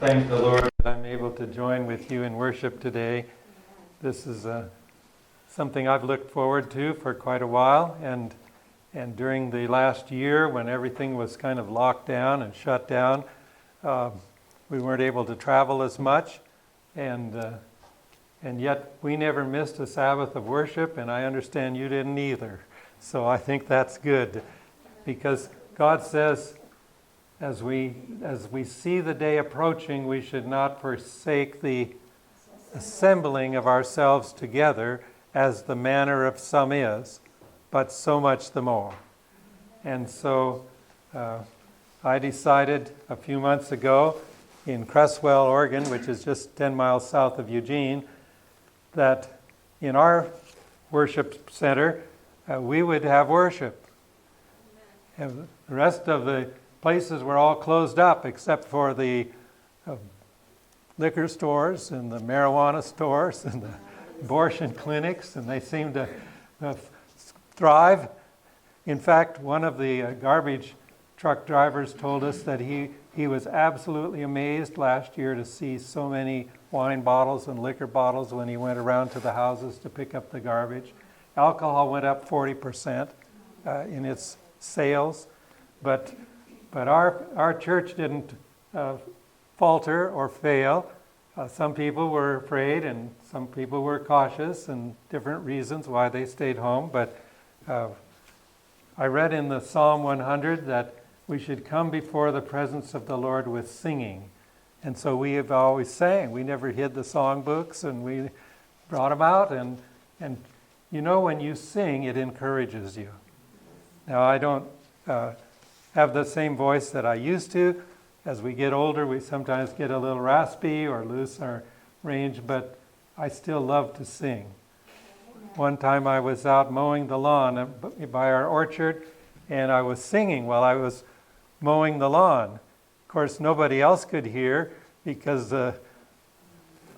thank the Lord that I'm able to join with you in worship today. This is something I've looked forward to for quite a while, and during the last year when everything was kind of locked down and shut down, we weren't able to travel as much, and yet we never missed a Sabbath of worship, and I understand you didn't either. So I think that's good, because God says, as we see the day approaching, we should not forsake the assembling of ourselves together, as the manner of some is, but so much the more. And so I decided a few months ago in Cresswell, Oregon, which is just 10 miles south of Eugene, that in our worship center, we would have worship. And the rest of the places were all closed up except for the liquor stores and the marijuana stores and the abortion clinics, and they seem to thrive. In fact, one of the garbage truck drivers told us that he was absolutely amazed last year to see so many wine bottles and liquor bottles when he went around to the houses to pick up the garbage. Alcohol went up 40% in its sales, but our church didn't falter or fail. Some people were afraid and some people were cautious, and different reasons why they stayed home. But I read in the Psalm 100 that we should come before the presence of the Lord with singing. And so we have always sang. We never hid the songbooks, and we brought them out. And you know, when you sing, it encourages you. Now, I don't have the same voice that I used to. As we get older, we sometimes get a little raspy or lose our range, but I still love to sing. One time I was out mowing the lawn by our orchard, and I was singing while I was mowing the lawn. Of course, nobody else could hear because the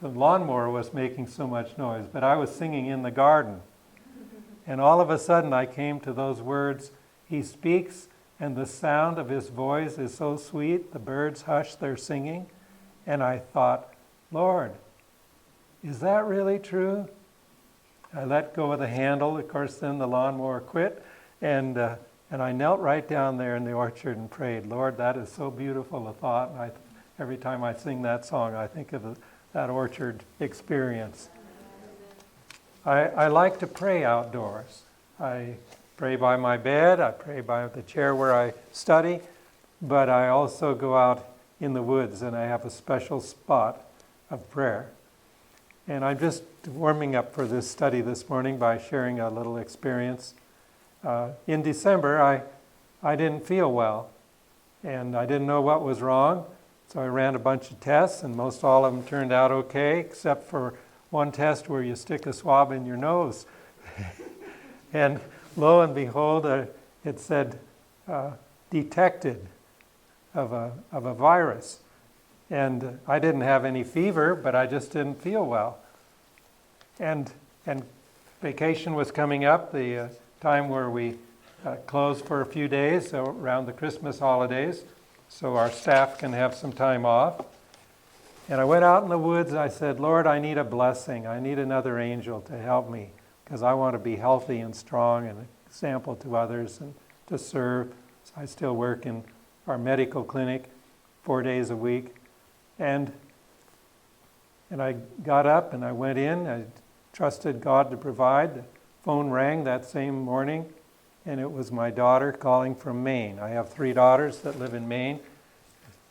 lawnmower was making so much noise, but I was singing in the garden. And all of a sudden I came to those words, "He speaks, and the sound of his voice is so sweet, the birds hush their singing." And I thought, Lord, is that really true? I let go of the handle. Of course, then the lawnmower quit. And I knelt right down there in the orchard and prayed, Lord, that is so beautiful a thought. And every time I sing that song, I think of that orchard experience. I like to pray outdoors. I pray by my bed, I pray by the chair where I study, but I also go out in the woods, and I have a special spot of prayer. And I'm just warming up for this study this morning by sharing a little experience. In December, I didn't feel well, and I didn't know what was wrong, so I ran a bunch of tests, and most all of them turned out okay, except for one test where you stick a swab in your nose. And lo and behold, it said detected of a virus. And I didn't have any fever, but I just didn't feel well. And vacation was coming up, the time where we closed for a few days, so around the Christmas holidays, so our staff can have some time off. And I went out in the woods and I said, Lord, I need a blessing. I need another angel to help me, because I want to be healthy and strong and an example to others and to serve. So I still work in our medical clinic 4 days a week. And I got up and I went in. I trusted God to provide. The phone rang that same morning, and it was my daughter calling from Maine. I have 3 daughters that live in Maine.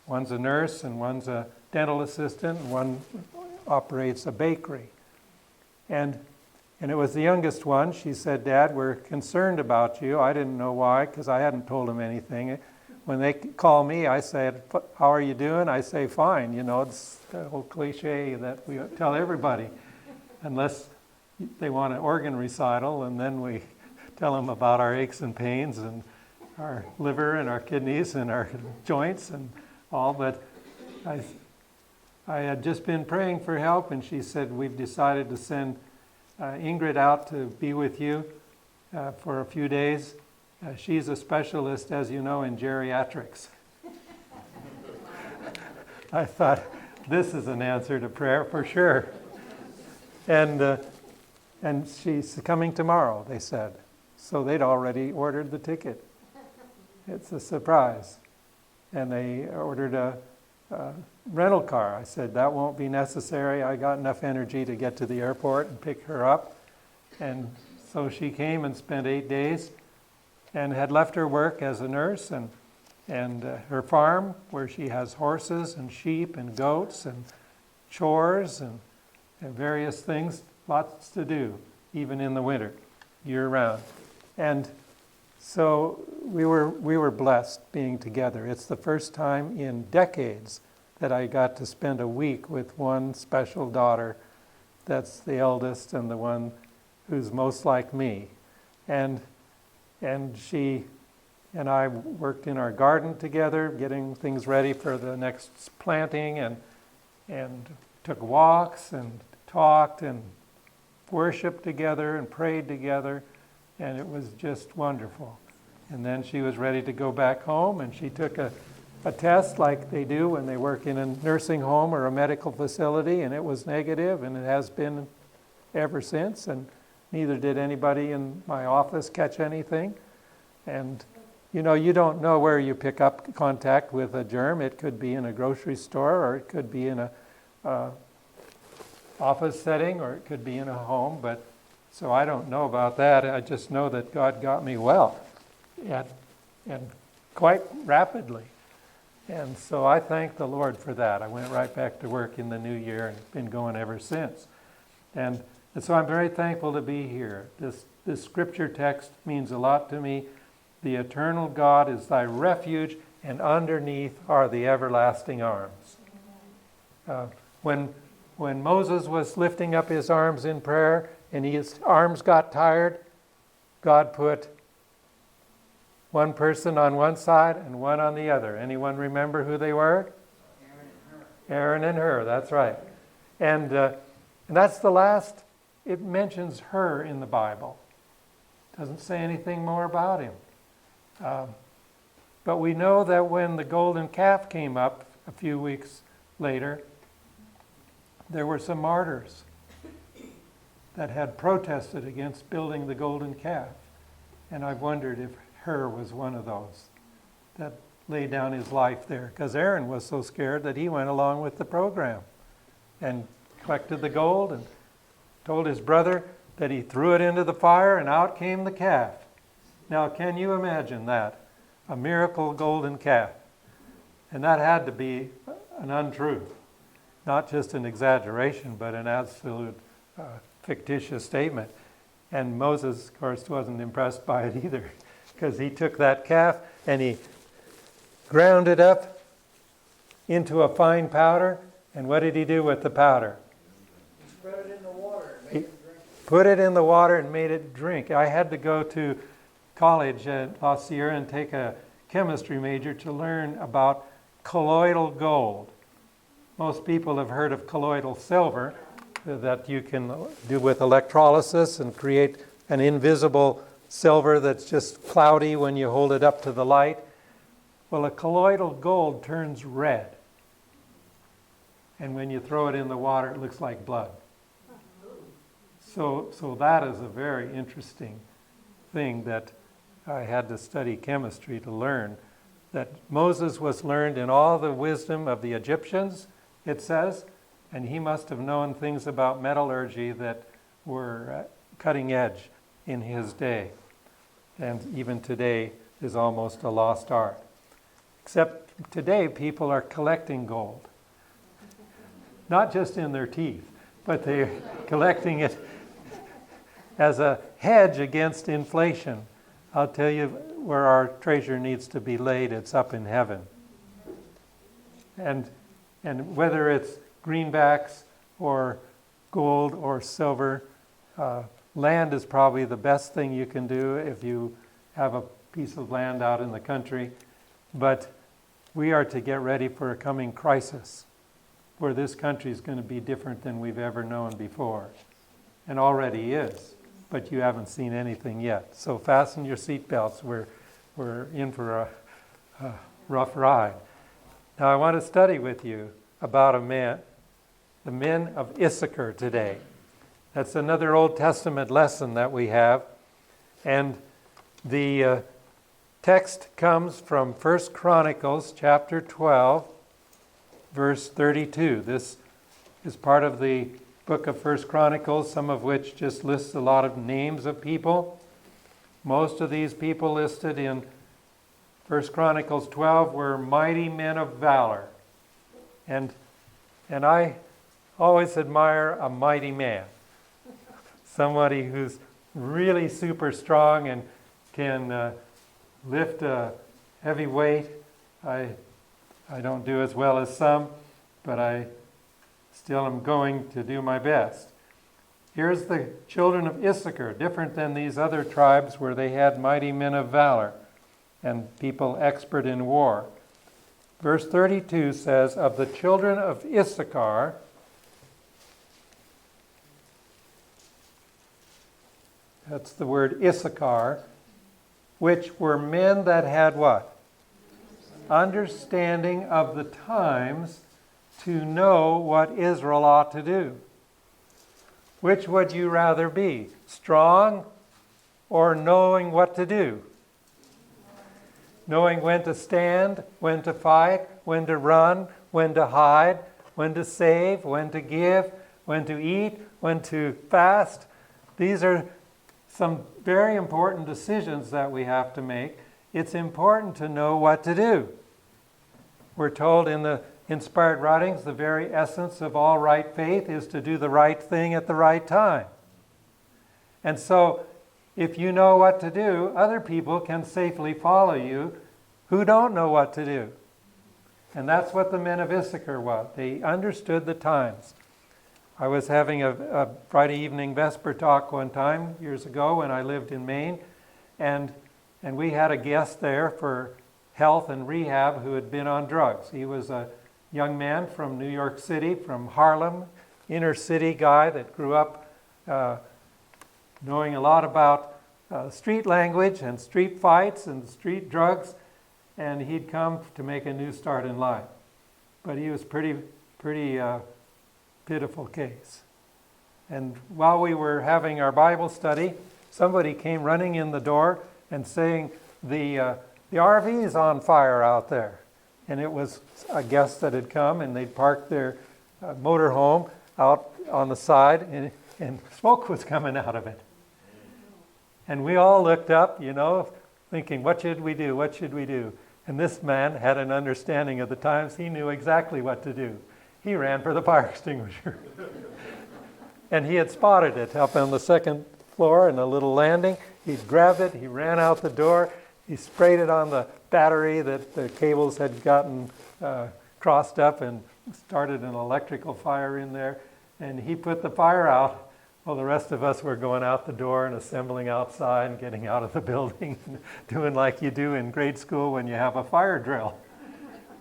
One's a nurse and one's a dental assistant, and one operates a bakery. And it was the youngest one. She said, Dad, we're concerned about you. I didn't know why, because I hadn't told them anything. When they call me, I said, how are you doing? I say, fine. You know, it's the whole cliche that we tell everybody, unless they want an organ recital, and then we tell them about our aches and pains and our liver and our kidneys and our joints and all. But I had just been praying for help, and she said, we've decided to send Ingrid out to be with you for a few days. She's a specialist, as you know, in geriatrics. I thought, this is an answer to prayer for sure. And she's coming tomorrow, they said. So they'd already ordered the ticket. It's a surprise. And they ordered a rental car. I said, that won't be necessary. I got enough energy to get to the airport and pick her up. And so she came and spent 8 days and had left her work as a nurse and her farm where she has horses and sheep and goats and chores and various things, lots to do, even in the winter, year-round. And so we were blessed being together. It's the first time in decades that I got to spend a week with one special daughter that's the eldest and the one who's most like me. And she and I worked in our garden together, getting things ready for the next planting, and took walks and talked and worshiped together and prayed together, and it was just wonderful. And then she was ready to go back home, and she took a test like they do when they work in a nursing home or a medical facility, and it was negative, and it has been ever since, and neither did anybody in my office catch anything. And you know, you don't know where you pick up contact with a germ. It could be in a grocery store, or it could be in a office setting, or it could be in a home. But so I don't know about that. I just know that God got me well, and quite rapidly. And so I thank the Lord for that. I went right back to work in the new year and been going ever since. And so I'm very thankful to be here. This scripture text means a lot to me. The eternal God is thy refuge, and underneath are the everlasting arms. When Moses was lifting up his arms in prayer and his arms got tired, God put one person on one side and one on the other. Anyone remember who they were? Aaron and Hur, that's right. And that's the last, it mentions Hur in the Bible. Doesn't say anything more about him. But we know that when the golden calf came up a few weeks later, there were some martyrs that had protested against building the golden calf. And I've wondered if Hur was one of those that laid down his life there, because Aaron was so scared that he went along with the program and collected the gold and told his brother that he threw it into the fire and out came the calf. Now, can you imagine that? A miracle golden calf. And that had to be an untruth, not just an exaggeration, but an absolute fictitious statement. And Moses, of course, wasn't impressed by it either, because he took that calf and he ground it up into a fine powder. And what did he do with the powder? He spread it in the water and made it drink. Put it in the water and made it drink. I had to go to college at La Sierra and take a chemistry major to learn about colloidal gold. Most people have heard of colloidal silver that you can do with electrolysis and create an invisible silver that's just cloudy when you hold it up to the light. Well, a colloidal gold turns red. And when you throw it in the water, it looks like blood. So that is a very interesting thing that I had to study chemistry to learn. That Moses was learned in all the wisdom of the Egyptians, it says, and he must have known things about metallurgy that were cutting edge in his day. And even today is almost a lost art. Except today people are collecting gold. Not just in their teeth, but they're collecting it as a hedge against inflation. I'll tell you where our treasure needs to be laid. It's up in heaven. And whether it's greenbacks or gold or silver, land is probably the best thing you can do if you have a piece of land out in the country. But we are to get ready for a coming crisis where this country is going to be different than we've ever known before. And already is. But you haven't seen anything yet. So fasten your seatbelts. We're in for a rough ride. Now I want to study with you about a man, the men of Issachar today. That's another Old Testament lesson that we have. And the text comes from 1 Chronicles chapter 12, verse 32. This is part of the book of 1 Chronicles, some of which just lists a lot of names of people. Most of these people listed in 1 Chronicles 12 were mighty men of valor. And I always admire a mighty man. Somebody who's really super strong and can lift a heavy weight. I don't do as well as some, but I still am going to do my best. Here's the children of Issachar, different than these other tribes where they had mighty men of valor and people expert in war. Verse 32 says, of the children of Issachar, that's the word Issachar, which were men that had what? Understanding of the times to know what Israel ought to do. Which would you rather be? Strong or knowing what to do? Knowing when to stand, when to fight, when to run, when to hide, when to save, when to give, when to eat, when to fast. These are some very important decisions that we have to make. It's important to know what to do. We're told in the inspired writings, the very essence of all right faith is to do the right thing at the right time. And so, if you know what to do, other people can safely follow you who don't know what to do. And that's what the men of Issachar was. They understood the times. I was having a Friday evening Vesper talk one time, years ago, when I lived in Maine, and we had a guest there for health and rehab who had been on drugs. He was a young man from New York City, from Harlem, inner city guy that grew up knowing a lot about street language and street fights and street drugs, and he'd come to make a new start in life. But he was pretty pitiful case. And while we were having our Bible study, somebody came running in the door and saying, the RV's on fire out there. And it was a guest that had come, and they'd parked their motorhome out on the side, and smoke was coming out of it. And we all looked up, thinking, what should we do? What should we do? And this man had an understanding of the times. He knew exactly what to do. He ran for the fire extinguisher. And he had spotted it up on the second floor in a little landing. He grabbed it, he ran out the door, he sprayed it on the battery that the cables had gotten crossed up and started an electrical fire in there. And he put the fire out. Well, the rest of us were going out the door and assembling outside and getting out of the building, and doing like you do in grade school when you have a fire drill.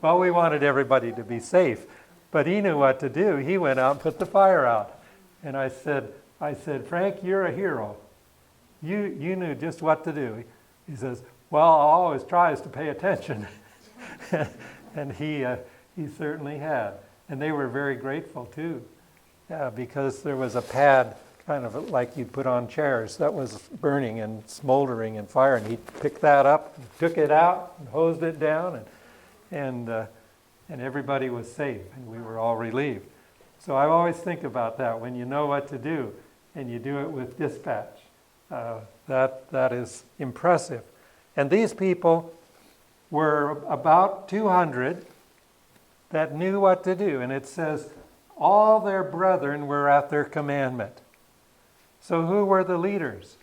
Well, we wanted everybody to be safe, but he knew what to do. He went out and put the fire out. And I said, Frank, you're a hero. You knew just what to do. He says, well, all I always try is to pay attention. And he certainly had. And they were very grateful too, because there was a pad kind of like you'd put on chairs that was burning and smoldering and fire, and he picked that up, took it out, and hosed it down, and everybody was safe, and we were all relieved. So I always think about that when you know what to do and you do it with dispatch. That is impressive. And these people were about 200 that knew what to do, and it says all their brethren were at their commandment. So who were the leaders?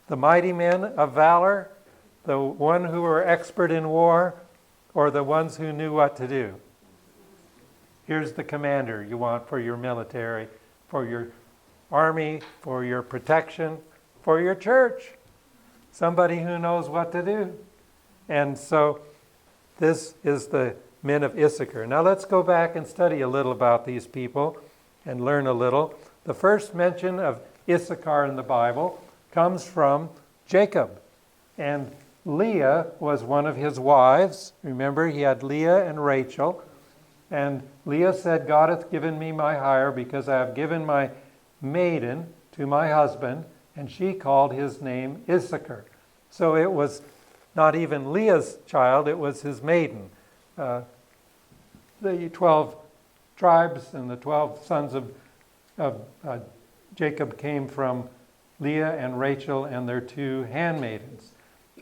The mighty men of valor, the one who were expert in war, or the ones who knew what to do? Here's the commander you want for your military, for your army, for your protection, for your church. Somebody who knows what to do. And so this is the men of Issachar. Now let's go back and study a little about these people and learn a little. The first mention of Issachar in the Bible comes from Jacob. And Leah was one of his wives. Remember, he had Leah and Rachel. And Leah said, God hath given me my hire, because I have given my maiden to my husband. And she called his name Issachar. So it was not even Leah's child, it was his maiden. The 12 tribes and the 12 sons of Jacob came from Leah and Rachel and their 2 handmaidens.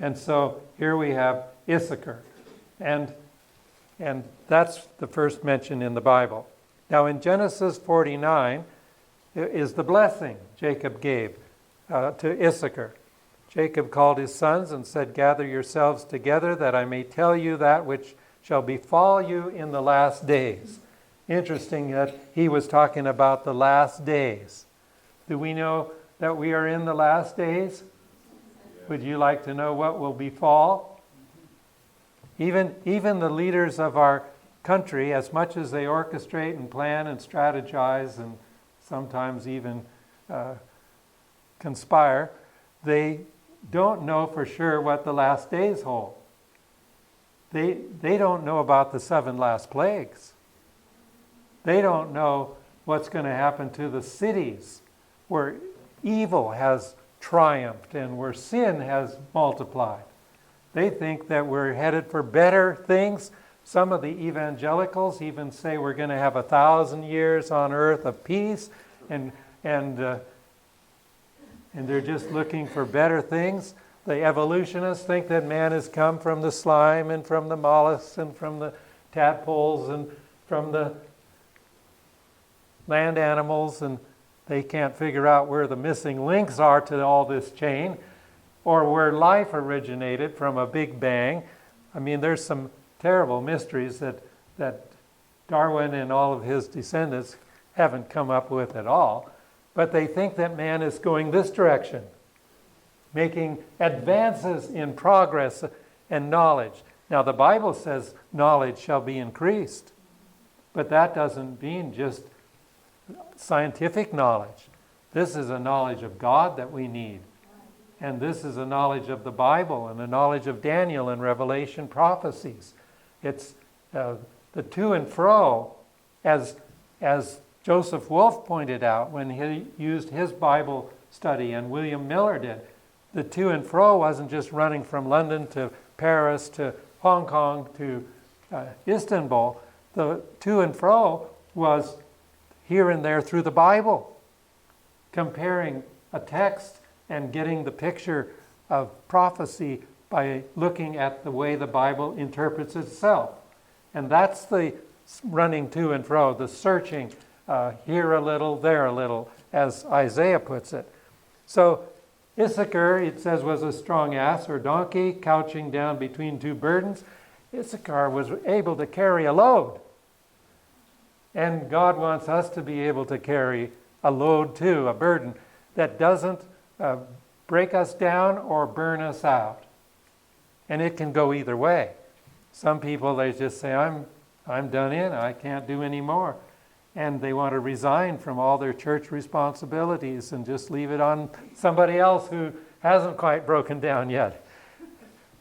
And so here we have Issachar. And that's the first mention in the Bible. Now in Genesis 49 is the blessing Jacob gave to Issachar. Jacob called his sons and said, gather yourselves together that I may tell you that which shall befall you in the last days. Interesting that he was talking about the last days. Do we know that we are in the last days? Would you like to know what will befall? Even the leaders of our country, as much as they orchestrate and plan and strategize and sometimes even conspire, they don't know for sure what the last days hold. They don't know about the 7 last plagues. They don't know what's going to happen to the cities where evil has triumphed and where sin has multiplied. They think that we're headed for better things. Some of the evangelicals even say we're going to have 1,000 years on earth of peace, and they're just looking for better things. The evolutionists think that man has come from the slime and from the mollusks and from the tadpoles and from the land animals, and they can't figure out where the missing links are to all this chain, or where life originated from a big bang. I mean, there's some terrible mysteries that Darwin and all of his descendants haven't come up with at all. But they think that man is going this direction, making advances in progress and knowledge. Now, the Bible says knowledge shall be increased, but that doesn't mean just scientific knowledge. This is a knowledge of God that we need. And this is a knowledge of the Bible and a knowledge of Daniel and Revelation prophecies. It's the to and fro, as Joseph Wolfe pointed out when he used his Bible study, and William Miller did. The to and fro wasn't just running from London to Paris to Hong Kong to Istanbul. The to and fro was here and there through the Bible, comparing a text and getting the picture of prophecy by looking at the way the Bible interprets itself. And that's the running to and fro, the searching, here a little, there a little, as Isaiah puts it. So Issachar, it says, was a strong ass or donkey, couching down between 2 burdens. Issachar was able to carry a load. And God wants us to be able to carry a load too, a burden that doesn't break us down or burn us out. And it can go either way. Some people, they just say, I'm done in, I can't do any more. And they want to resign from all their church responsibilities and just leave it on somebody else who hasn't quite broken down yet.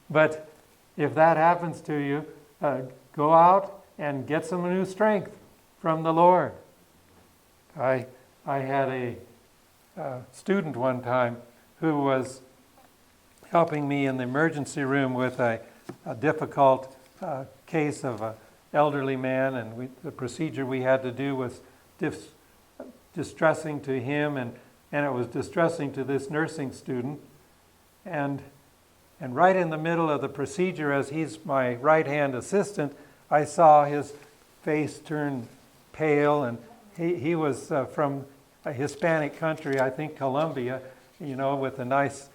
But if that happens to you, go out and get some new strength from the Lord. I had a student one time who was helping me in the emergency room with a difficult case of an elderly man, and the procedure we had to do was distressing to him, and it was distressing to this nursing student. And right in the middle of the procedure, as he's my right-hand assistant, I saw his face turn pale, and he was from a Hispanic country, I think Colombia, with a nice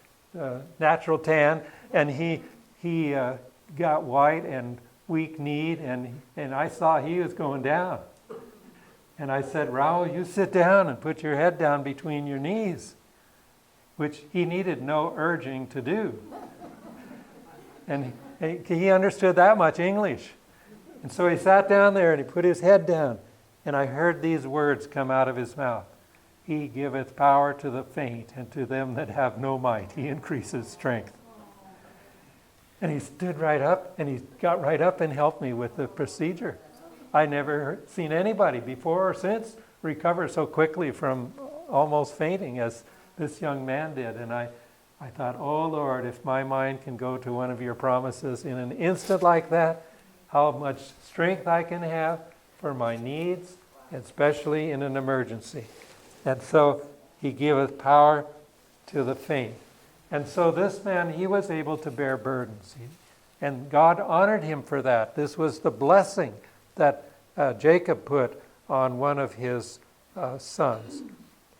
natural tan, and he got white and weak-kneed, and I saw he was going down. And I said, Raul, you sit down and put your head down between your knees, which he needed no urging to do. And he understood that much English. And so he sat down there and he put his head down, and I heard these words come out of his mouth. He giveth power to the faint, and to them that have no might he increases strength. And he stood right up, and he got right up and helped me with the procedure. I never seen anybody before or since recover so quickly from almost fainting as this young man did. And I thought, oh Lord, if my mind can go to one of your promises in an instant like that, how much strength I can have for my needs, especially in an emergency. And so he giveth power to the faint. And so this man, he was able to bear burdens. And God honored him for that. This was the blessing that Jacob put on one of his sons.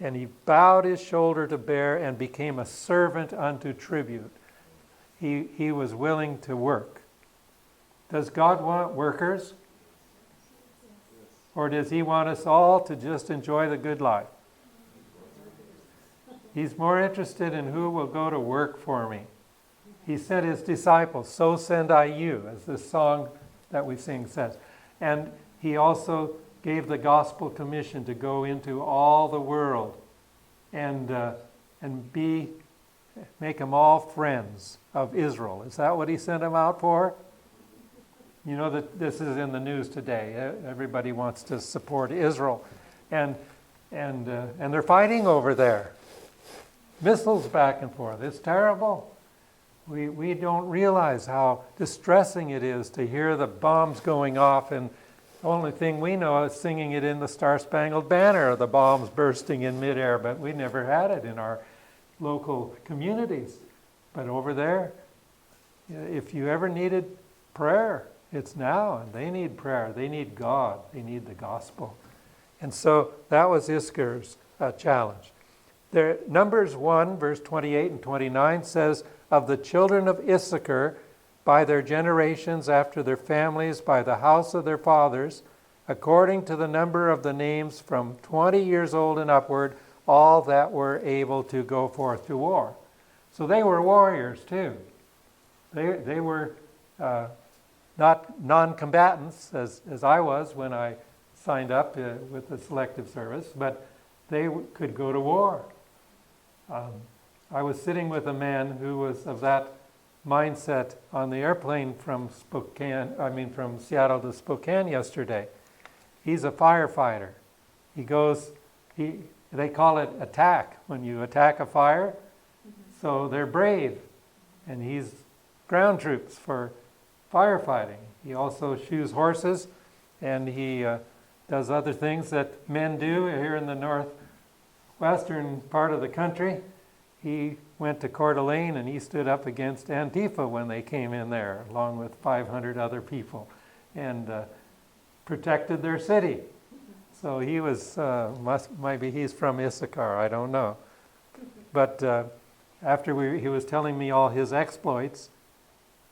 And he bowed his shoulder to bear and became a servant unto tribute. He was willing to work. Does God want workers? Or does he want us all to just enjoy the good life? He's more interested in who will go to work for me. He sent his disciples, so send I you, as this song that we sing says. And he also gave the gospel commission to go into all the world and make them all friends of Israel. Is that what he sent them out for? You know that this is in the news today. Everybody wants to support Israel, and they're fighting over there. Missiles back and forth. It's terrible. We don't realize how distressing it is to hear the bombs going off, and the only thing we know is singing it in the Star-Spangled Banner, the bombs bursting in midair, but we never had it in our local communities. But over there, if you ever needed prayer, it's now, and they need prayer. They need God. They need the gospel. And so that was Issachar's challenge. There, Numbers 1, verse 28 and 29 says, of the children of Issachar, by their generations after their families, by the house of their fathers, according to the number of the names from 20 years old and upward, all that were able to go forth to war. So they were warriors too. They were not non-combatants, as I was when I signed up with the selective service, but they could go to war. I was sitting with a man who was of that mindset on the airplane from Seattle to Spokane yesterday. He's a firefighter. They call it attack, when you attack a fire. So they're brave. And he's ground troops for firefighting. He also shoes horses, and he does other things that men do here in the northwestern part of the country. He went to Coeur d'Alene and he stood up against Antifa when they came in there, along with 500 other people, and protected their city. So he was, maybe he's from Issachar, I don't know. But after he was telling me all his exploits,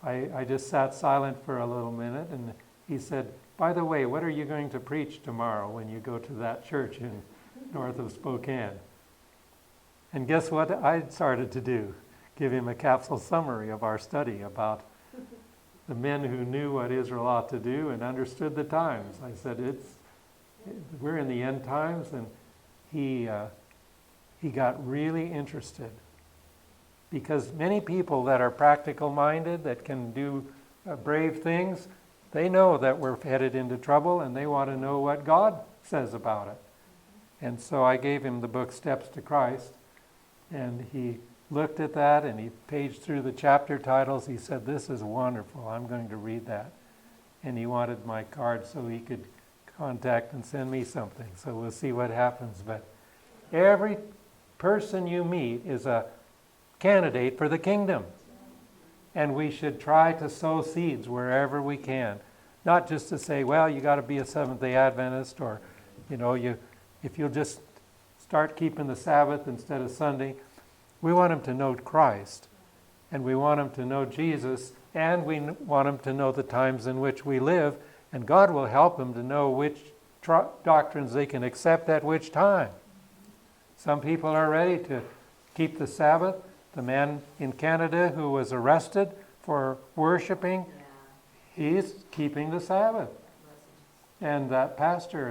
I just sat silent for a little minute, and he said, by the way, what are you going to preach tomorrow when you go to that church in north of Spokane? And guess what I started to do? Give him a capsule summary of our study about the men who knew what Israel ought to do and understood the times. I said, we're in the end times, and he got really interested. Because many people that are practical minded, that can do brave things, they know that we're headed into trouble, and they want to know what God says about it. And so I gave him the book Steps to Christ, and he looked at that, and he paged through the chapter titles. He said, this is wonderful, I'm going to read that. And he wanted my card so he could contact and send me something. So we'll see what happens. But every person you meet is a candidate for the kingdom. And we should try to sow seeds wherever we can. Not just to say, well, you got to be a Seventh-day Adventist, or, if you'll just start keeping the Sabbath instead of Sunday. We want them to know Christ, and we want them to know Jesus, and we want them to know the times in which we live, and God will help them to know which doctrines they can accept at which time. Some people are ready to keep the Sabbath. The man in Canada who was arrested for worshiping, he's keeping the Sabbath. And that pastor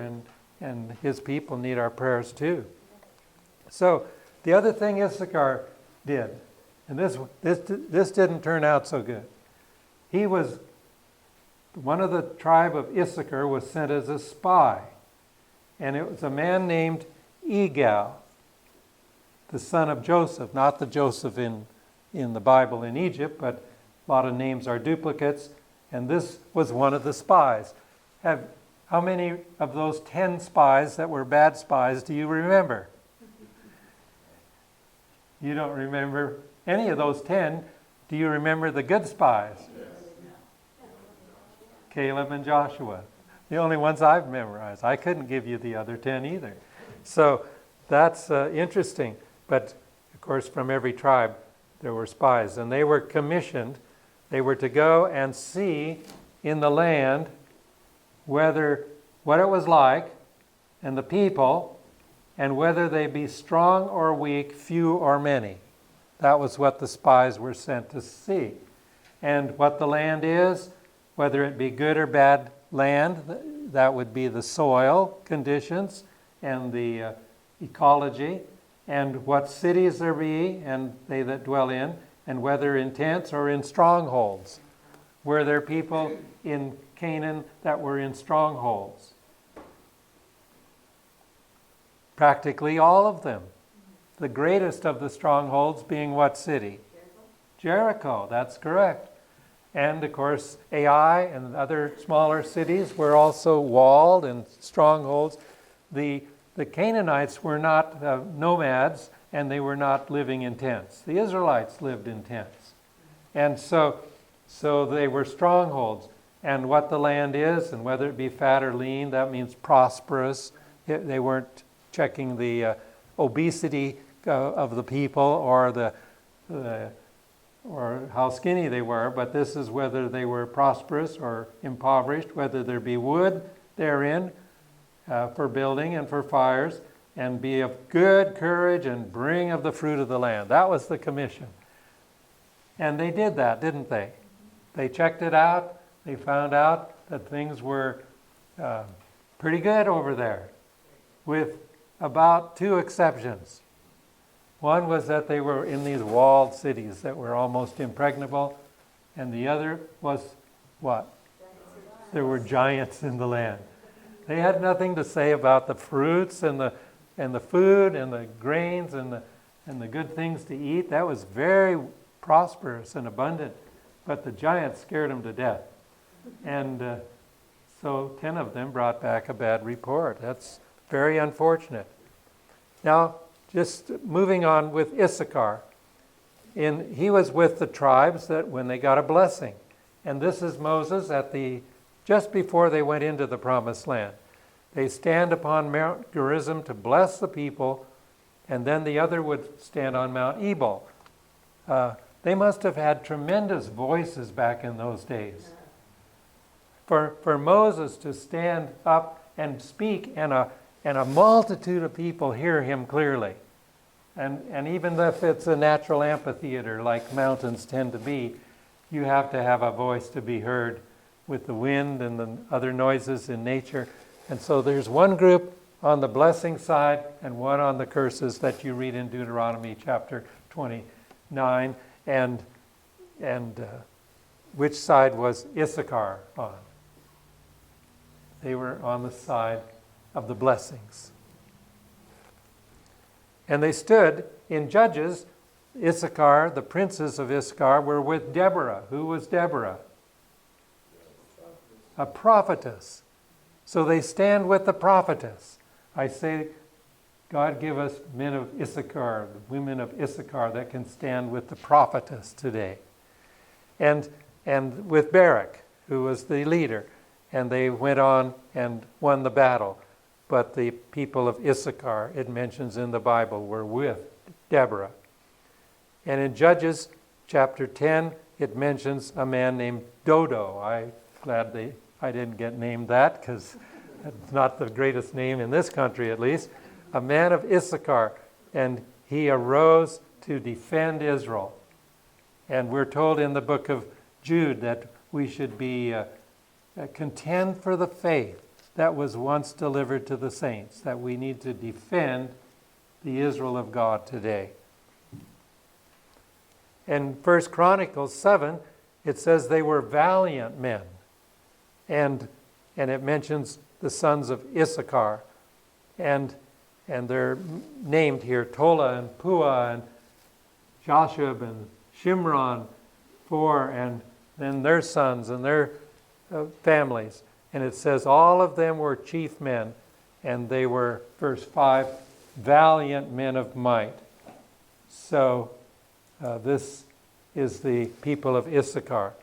and his people need our prayers too. So the other thing Issachar did, and this didn't turn out so good. He was one of the tribe of Issachar was sent as a spy. And it was a man named Egal, the son of Joseph, not the Joseph in the Bible in Egypt, but a lot of names are duplicates. And this was one of the spies. How many of those 10 spies that were bad spies do you remember? You don't remember any of those 10. Do you remember the good spies? Caleb and Joshua. The only ones I've memorized. I couldn't give you the other 10 either. So that's interesting. But, of course, from every tribe there were spies. And they were commissioned. They were to go and see in the land what it was like, and the people, and whether they be strong or weak, few or many. That was what the spies were sent to see. And what the land is, whether it be good or bad land, that would be the soil conditions and the ecology, and what cities there be, and they that dwell in, and whether in tents or in strongholds. Were there people in Canaan that were in strongholds? Practically all of them. The greatest of the strongholds being what city? Jericho, that's correct. And of course, Ai and other smaller cities were also walled and strongholds. The Canaanites were not nomads, and they were not living in tents. The Israelites lived in tents. And so they were strongholds. And what the land is, and whether it be fat or lean, that means prosperous. They weren't checking the obesity of the people or or how skinny they were, but this is whether they were prosperous or impoverished, whether there be wood therein for building and for fires, and be of good courage and bring of the fruit of the land. That was the commission. And they did that, didn't they? They checked it out. They found out that things were pretty good over there, with about 2 exceptions. One was that they were in these walled cities that were almost impregnable, and the other was what? There were giants in the land. They had nothing to say about the fruits and the food and the grains and the good things to eat. That was very prosperous and abundant, but the giants scared them to death. And so 10 of them brought back a bad report. That's very unfortunate. Now, just moving on with Issachar. He was with the tribes that when they got a blessing. And this is Moses just before they went into the promised land. They stand upon Mount Gerizim to bless the people, and then the other would stand on Mount Ebal. They must have had tremendous voices back in those days. For Moses to stand up and speak, and a multitude of people hear him clearly. And even if it's a natural amphitheater like mountains tend to be, you have to have a voice to be heard with the wind and the other noises in nature. And so there's one group on the blessing side and one on the curses that you read in Deuteronomy chapter 29. And which side was Issachar on? They were on the side of the blessings. And they stood in Judges. Issachar, the princes of Issachar, were with Deborah. Who was Deborah? A prophetess. So they stand with the prophetess. I say, God give us men of Issachar, women of Issachar that can stand with the prophetess today. And with Barak, who was the leader. And they went on and won the battle. But the people of Issachar, it mentions in the Bible, were with Deborah. And in Judges chapter 10, it mentions a man named Dodo. I'm glad I didn't get named that, because it's not the greatest name in this country at least. A man of Issachar, and he arose to defend Israel. And we're told in the book of Jude that we should be contend for the faith that was once delivered to the saints, that we need to defend the Israel of God today. In 1 Chronicles 7, it says they were valiant men. And it mentions the sons of Issachar. And they're named here, Tola and Pua and Joshua and Shimron, 4, and then their sons and their families. And it says all of them were chief men, and they were, verse 5, valiant men of might. So this is the people of Issachar.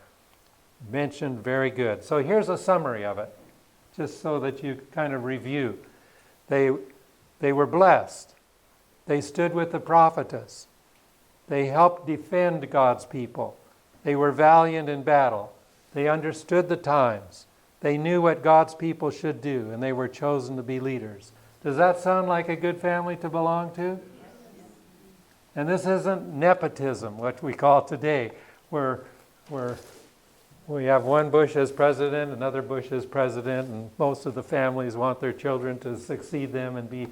Mentioned very good. So here's a summary of it, just so that you kind of review. They were blessed. They stood with the prophetess. They helped defend God's people. They were valiant in battle. They understood the times. They knew what God's people should do, and they were chosen to be leaders. Does that sound like a good family to belong to? And this isn't nepotism, what we call today, where we have one Bush as president, another Bush as president, and most of the families want their children to succeed them and be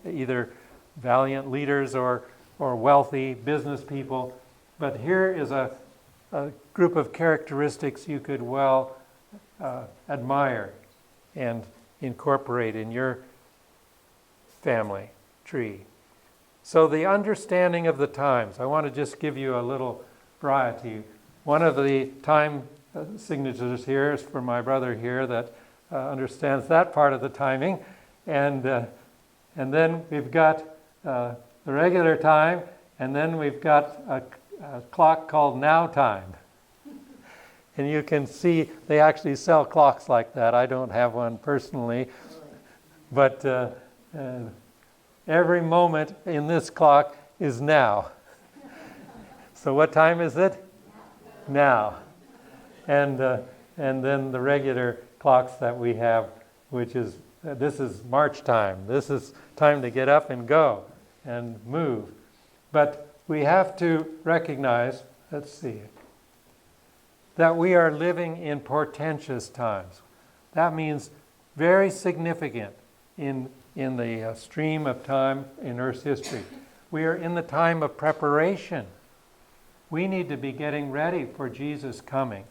either valiant leaders or wealthy business people. But here is a group of characteristics you could well admire and incorporate in your family tree. So the understanding of the times. I want to just give you a little variety. One of the time signatures here is for my brother here that understands that part of the timing. And then we've got the regular time, and then we've got a clock called now time. And you can see they actually sell clocks like that. I don't have one personally. But every moment in this clock is now. So what time is it? Now. And then the regular clocks that we have, which is, this is march time. This is time to get up and go and move. But we have to recognize, let's see, that we are living in portentous times. That means very significant in the stream of time in Earth's history. We are in the time of preparation. We need to be getting ready for Jesus' coming.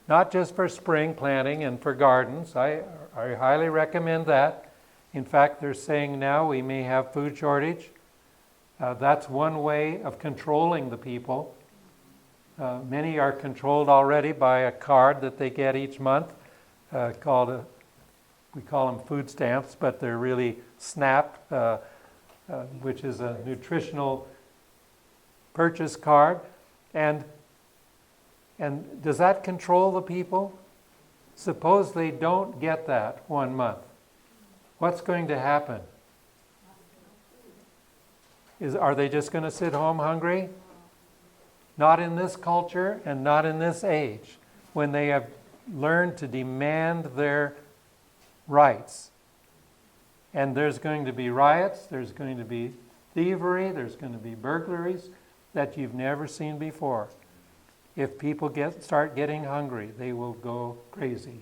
Not just for spring planting and for gardens. I highly recommend that. In fact, they're saying now we may have food shortage. That's one way of controlling the people. Many are controlled already by a card that they get each month we call them food stamps, but they're really SNAP, which is a nutritional purchase card. And does that control the people? Suppose they don't get that 1 month. What's going to happen? Are they just going to sit home hungry? Not in this culture and not in this age, when they have learned to demand their rights. And there's going to be riots, there's going to be thievery, there's going to be burglaries that you've never seen before. If people start getting hungry, they will go crazy.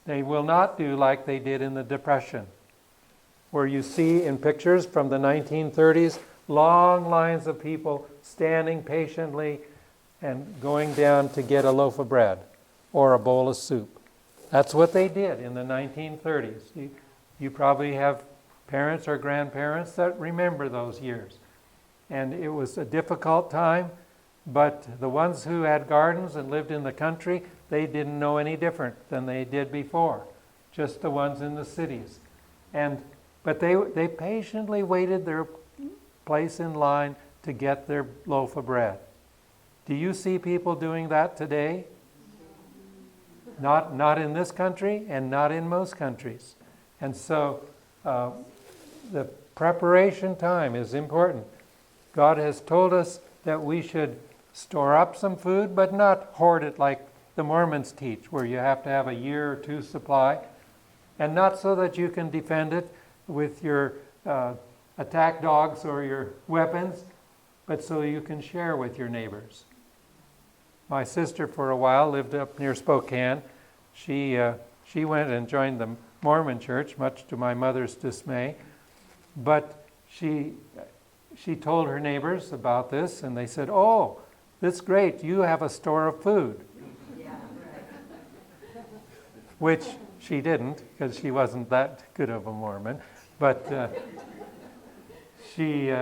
They will not do like they did in the Depression, where you see in pictures from the 1930s, long lines of people standing patiently and going down to get a loaf of bread or a bowl of soup. That's what they did in the 1930s. You probably have parents or grandparents that remember those years. And it was a difficult time, but the ones who had gardens and lived in the country, they didn't know any different than they did before, just the ones in the cities. But they patiently waited their place in line to get their loaf of bread. Do you see people doing that today? Not in this country and not in most countries. And so the preparation time is important. God has told us that we should store up some food, but not hoard it like the Mormons teach, where you have to have a year or two supply, and not so that you can defend it with your attack dogs or your weapons, but so you can share with your neighbors. My sister, for a while, lived up near Spokane. She went and joined the Mormon church, much to my mother's dismay. But she told her neighbors about this, and they said, "Oh, that's great. You have a store of food." which she didn't, because she wasn't that good of a Mormon. But she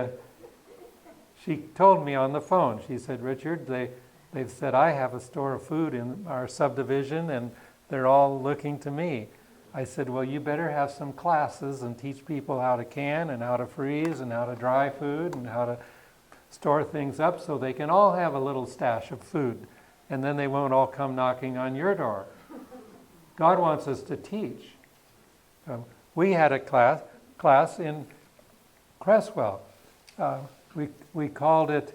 told me on the phone, she said, Richard, they've said I have a store of food in our subdivision, and they're all looking to me. I said, well, you better have some classes and teach people how to can and how to freeze and how to dry food and how to store things up so they can all have a little stash of food. And then they won't all come knocking on your door. God wants us to teach. We had a class in Cresswell. We called it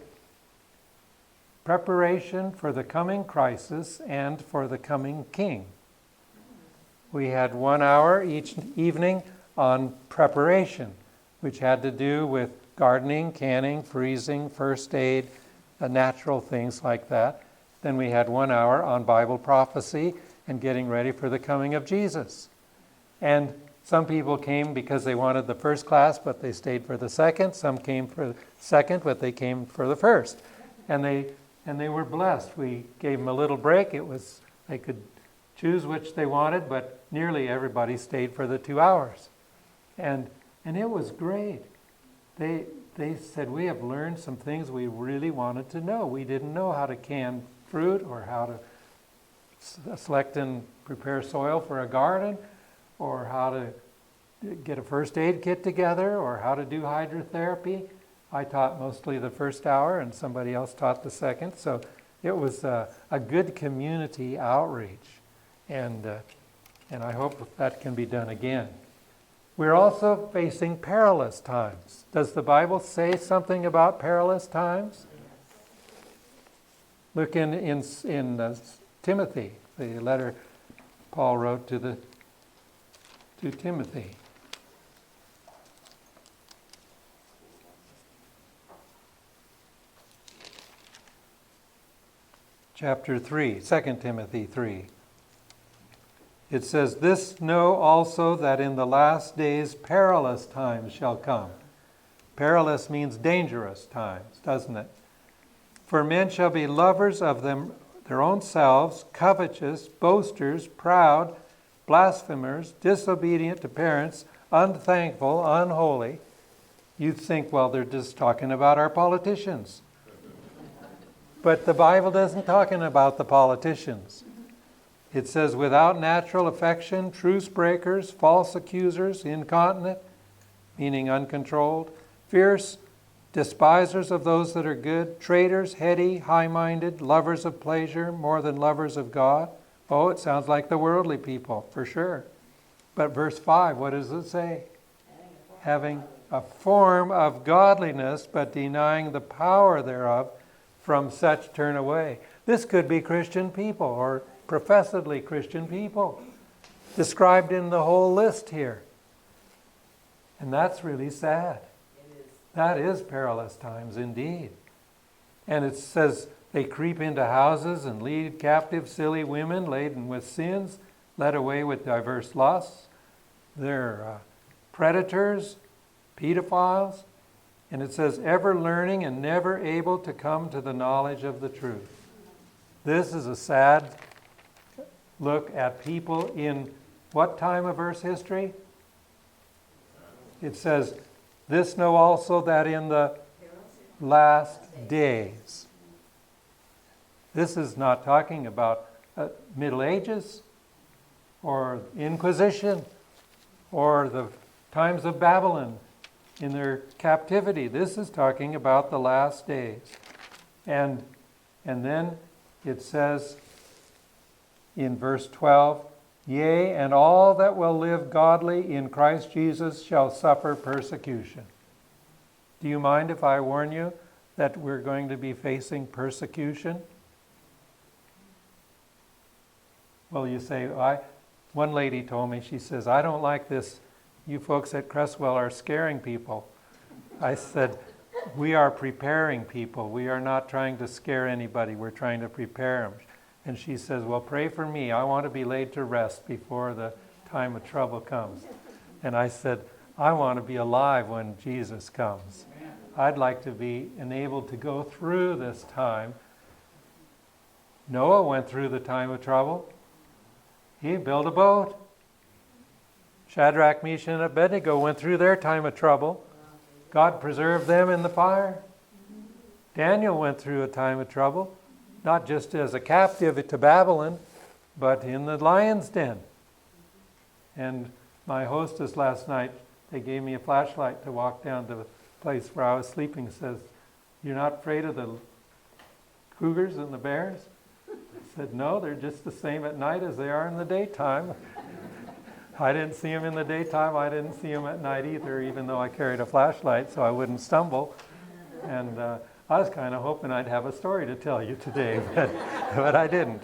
Preparation for the Coming Crisis and for the Coming King. We had 1 hour each evening on preparation, which had to do with gardening, canning, freezing, first aid, natural things like that. Then we had 1 hour on Bible prophecy and getting ready for the coming of Jesus. And some people came because they wanted the first class, but they stayed for the second. Some came for the second, but they came for the first. And they were blessed. We gave them a little break. They could choose which they wanted, but nearly everybody stayed for the 2 hours. And it was great. They said, we have learned some things we really wanted to know. We didn't know how to can fruit or how to select and prepare soil for a garden or how to get a first aid kit together or how to do hydrotherapy. I taught mostly the first hour and somebody else taught the second. So it was a good community outreach. And I hope that can be done again. We're also facing perilous times. Does the Bible say something about perilous times? Look in Timothy, the letter Paul wrote to Timothy. Chapter 3, 2 Timothy 3. It says, this know also that in the last days perilous times shall come. Perilous means dangerous times, doesn't it? For men shall be lovers of their own selves, covetous, boasters, proud, blasphemers, disobedient to parents, unthankful, unholy. You'd think, well, they're just talking about our politicians. But the Bible doesn't talking about the politicians. It says, without natural affection, truce breakers, false accusers, incontinent, meaning uncontrolled, fierce, despisers of those that are good, traitors, heady, high-minded, lovers of pleasure more than lovers of God. Oh, it sounds like the worldly people, for sure. But verse 5, what does it say? Having a form of godliness, but denying the power thereof, from such turn away. This could be Christian people, or professedly Christian people, described in the whole list here. And that's really sad. That is perilous times indeed. And it says they creep into houses and lead captive silly women laden with sins, led away with diverse lusts. They're predators, pedophiles. And it says, ever learning and never able to come to the knowledge of the truth. This is a sad look at people in what time of verse history? It says, this know also that in the last days. This is not talking about Middle Ages or Inquisition or the times of Babylon in their captivity. This is talking about the last days. And then it says in verse 12, yea, and all that will live godly in Christ Jesus shall suffer persecution. Do you mind if I warn you that we're going to be facing persecution? Well, you say, one lady told me, she says, I don't like this. You folks at Cresswell are scaring people. I said, we are preparing people. We are not trying to scare anybody. We're trying to prepare them. And she says, well, pray for me. I want to be laid to rest before the time of trouble comes. And I said, I want to be alive when Jesus comes. I'd like to be enabled to go through this time. Noah went through the time of trouble. He built a boat. Shadrach, Meshach, and Abednego went through their time of trouble. God preserved them in the fire. Daniel went through a time of trouble, not just as a captive to Babylon, but in the lion's den. And my hostess last night, they gave me a flashlight to walk down to the place where I was sleeping. Says, "You're not afraid of the cougars and the bears?" I said, "No, they're just the same at night as they are in the daytime." I didn't see them in the daytime. I didn't see them at night either, even though I carried a flashlight so I wouldn't stumble. And I was kind of hoping I'd have a story to tell you today, but I didn't.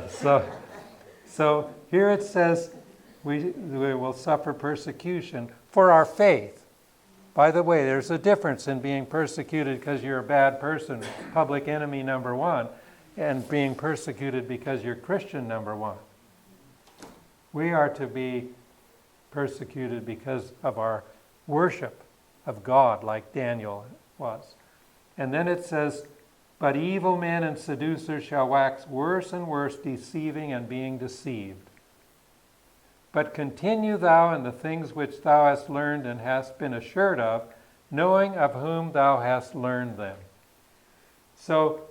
So here it says we will suffer persecution for our faith. By the way, there's a difference in being persecuted because you're a bad person, public enemy number one, and being persecuted because you're Christian number one. We are to be persecuted because of our worship of God, like Daniel was. And then it says, "But evil men and seducers shall wax worse and worse, deceiving and being deceived. But continue thou in the things which thou hast learned and hast been assured of, knowing of whom thou hast learned them." So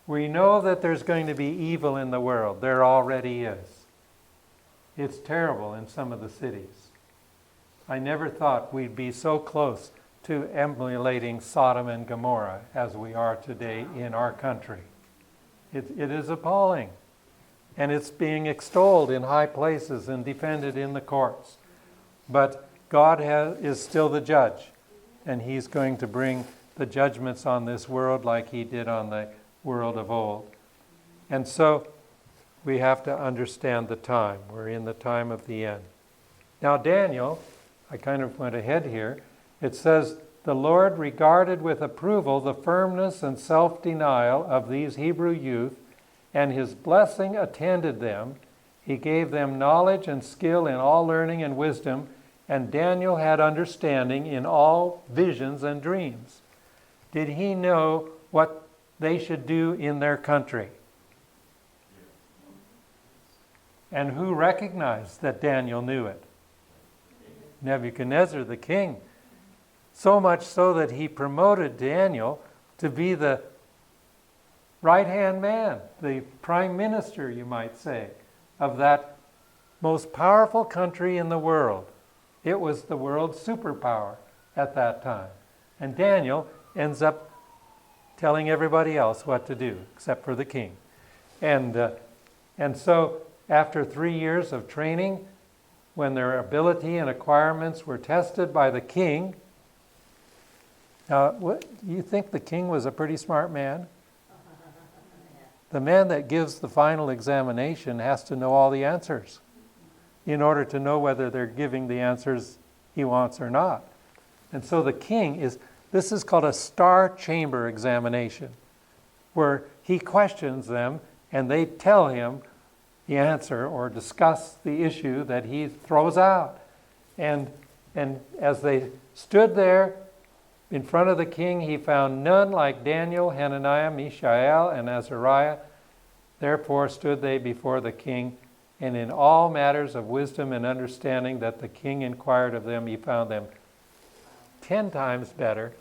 we know that there's going to be evil in the world. There already is. It's terrible in some of the cities. I never thought we'd be so close to emulating Sodom and Gomorrah as we are today in our country. It is appalling. And it's being extolled in high places and defended in the courts. But God is still the judge. And He's going to bring the judgments on this world like He did on the world of old. And so we have to understand the time. We're in the time of the end. Now Daniel, I kind of went ahead here. It says, "The Lord regarded with approval the firmness and self-denial of these Hebrew youth, and His blessing attended them. He gave them knowledge and skill in all learning and wisdom, and Daniel had understanding in all visions and dreams." Did he know what they should do in their country? And who recognized that Daniel knew it? Nebuchadnezzar, the king. So much so that he promoted Daniel to be the right-hand man, the prime minister, you might say, of that most powerful country in the world. It was the world's superpower at that time. And Daniel ends up telling everybody else what to do, except for the king. And so after 3 years of training, when their ability and acquirements were tested by the king. Now, you think the king was a pretty smart man? The man that gives the final examination has to know all the answers in order to know whether they're giving the answers he wants or not. And so the king this is called a star chamber examination, where he questions them and they tell him the answer or discuss the issue that he throws out. And as they stood there in front of the king, he found none like Daniel, Hananiah, Mishael, and Azariah. Therefore stood they before the king, and in all matters of wisdom and understanding that the king inquired of them, he found them 10 times better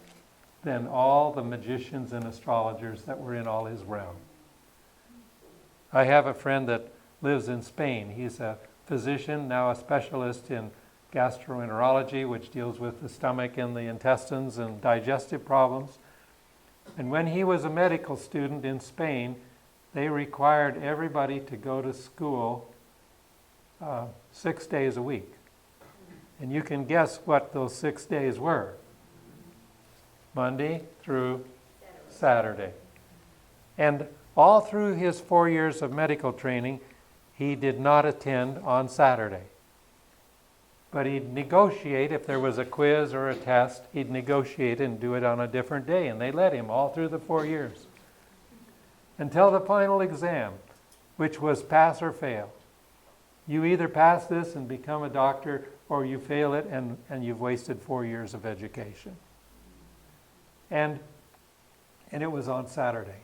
than all the magicians and astrologers that were in all his realm. I have a friend that lives in Spain. He's a physician, now a specialist in gastroenterology, which deals with the stomach and the intestines and digestive problems. And when he was a medical student in Spain, they required everybody to go to school 6 days a week. And you can guess what those 6 days were. Monday through Saturday. And all through his 4 years of medical training, he did not attend on Saturday. But he'd negotiate, if there was a quiz or a test, he'd negotiate and do it on a different day. And they let him all through the 4 years. Until the final exam, which was pass or fail. You either pass this and become a doctor, or you fail it and you've wasted 4 years of education. And it was on Saturday,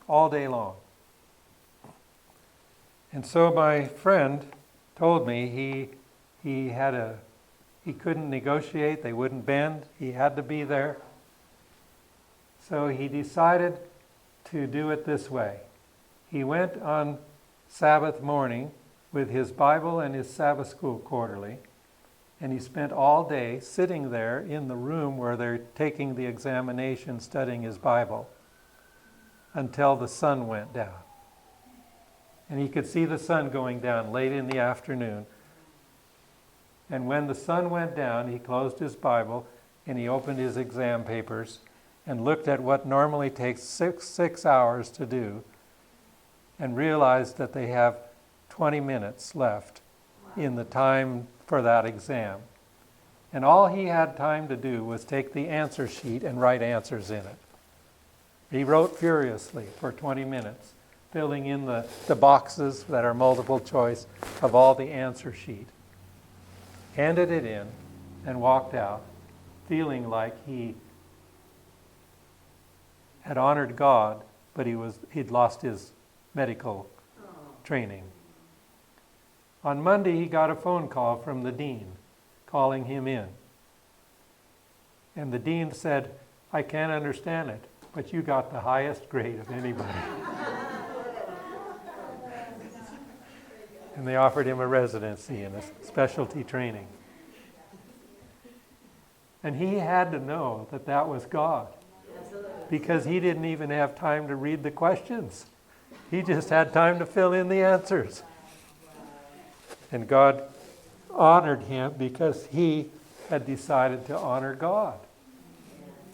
all day long. And so my friend told me he couldn't negotiate, they wouldn't bend, he had to be there. So he decided to do it this way. He went on Sabbath morning with his Bible and his Sabbath school quarterly, and he spent all day sitting there in the room where they're taking the examination, studying his Bible, until the sun went down. And he could see the sun going down late in the afternoon. And when the sun went down, he closed his Bible and he opened his exam papers and looked at what normally takes six hours to do, and realized that they have 20 minutes left in the time for that exam. And all he had time to do was take the answer sheet and write answers in it. He wrote furiously for 20 minutes, filling in the boxes that are multiple choice of all the answer sheet. Handed it in and walked out, feeling like he had honored God, but he'd lost his medical training. On Monday, he got a phone call from the dean, calling him in. And the dean said, "I can't understand it, but you got the highest grade of anybody." And they offered him a residency and a specialty training. And he had to know that that was God, because he didn't even have time to read the questions. He just had time to fill in the answers. And God honored him because he had decided to honor God.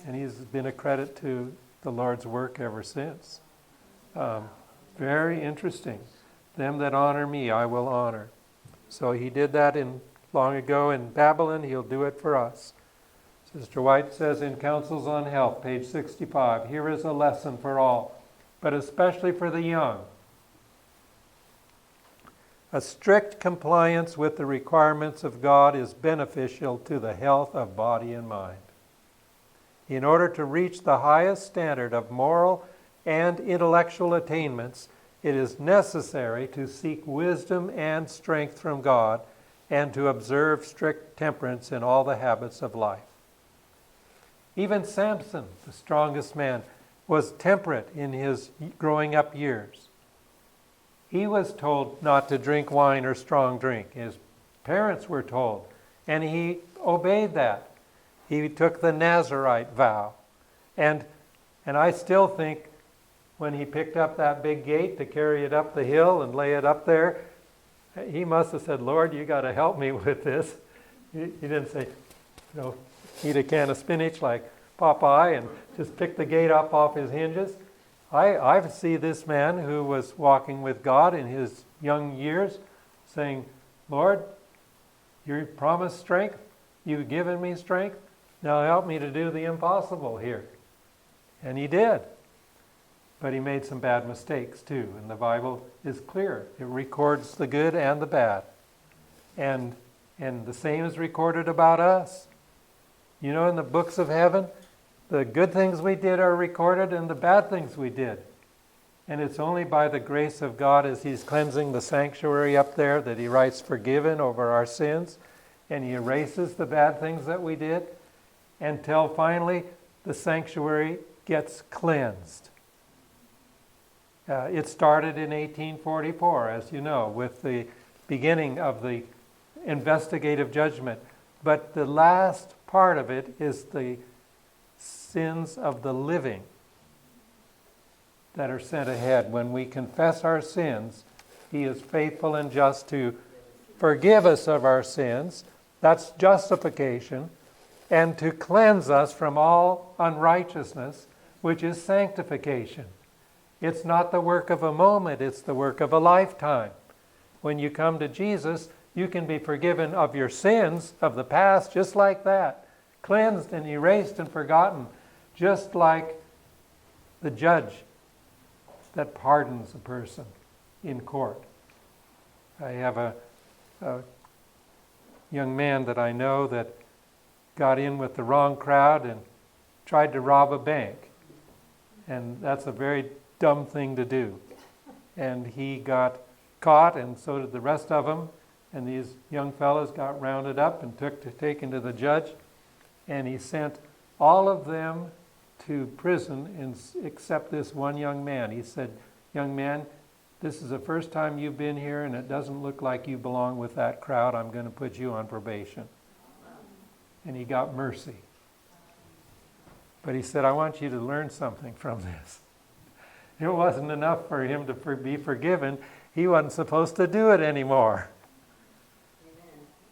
And he's been a credit to the Lord's work ever since. Very interesting. Them that honor me, I will honor. So he did that long ago in Babylon. He'll do it for us. Sister White says in Counsels on Health, page 65, here is a lesson for all, but especially for the young. A strict compliance with the requirements of God is beneficial to the health of body and mind. In order to reach the highest standard of moral and intellectual attainments, it is necessary to seek wisdom and strength from God and to observe strict temperance in all the habits of life. Even Samson, the strongest man, was temperate in his growing up years. He was told not to drink wine or strong drink. His parents were told, and he obeyed that. He took the Nazirite vow. And I still think when he picked up that big gate to carry it up the hill and lay it up there, he must have said, "Lord, you got to help me with this." He didn't say, eat a can of spinach like Popeye and just pick the gate up off his hinges. I see this man who was walking with God in his young years saying, "Lord, you promised strength. You've given me strength. Now help me to do the impossible here." And he did. But he made some bad mistakes too. And the Bible is clear. It records the good and the bad. And the same is recorded about us. In the books of heaven, the good things we did are recorded and the bad things we did. And it's only by the grace of God as he's cleansing the sanctuary up there that he writes forgiven over our sins, and he erases the bad things that we did until finally the sanctuary gets cleansed. It started in 1844, as you know, with the beginning of the investigative judgment. But the last part of it is the sins of the living that are sent ahead. When we confess our sins, he is faithful and just to forgive us of our sins. That's justification. And to cleanse us from all unrighteousness, which is sanctification. It's not the work of a moment, it's the work of a lifetime. When you come to Jesus, you can be forgiven of your sins of the past just like that. Cleansed and erased and forgotten, just like the judge that pardons a person in court. I have a young man that I know that got in with the wrong crowd and tried to rob a bank. And that's a very dumb thing to do. And he got caught, and so did the rest of them. And these young fellows got rounded up and taken to the judge. And he sent all of them to prison except this one young man. He said, "Young man, this is the first time you've been here, and it doesn't look like you belong with that crowd. I'm going to put you on probation." And he got mercy. But he said, "I want you to learn something from this." It wasn't enough for him to be forgiven. He wasn't supposed to do it anymore.